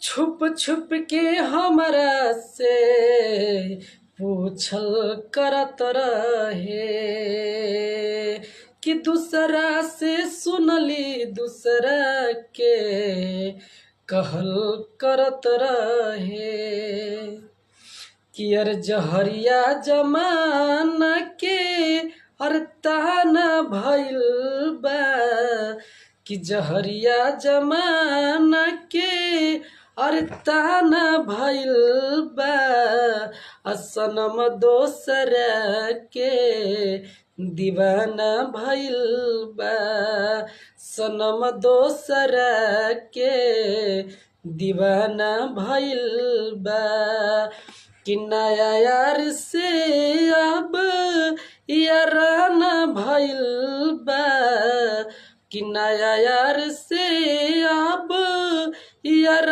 छुप छुप के हमरा से पूछल करत रहे कि दूसरा से सुनली दूसरा के कहल करत रहे कि अर जहरिया जमाना के हर ताना भइल बा कि जहरिया जमाना के अर ताना भइल बा असनम दोसरा के दीवाना भइल बा सनम दोसरा के दीवाना भइल बा कि नया यार से अब याराना भइल बा कि नया यार से अब यार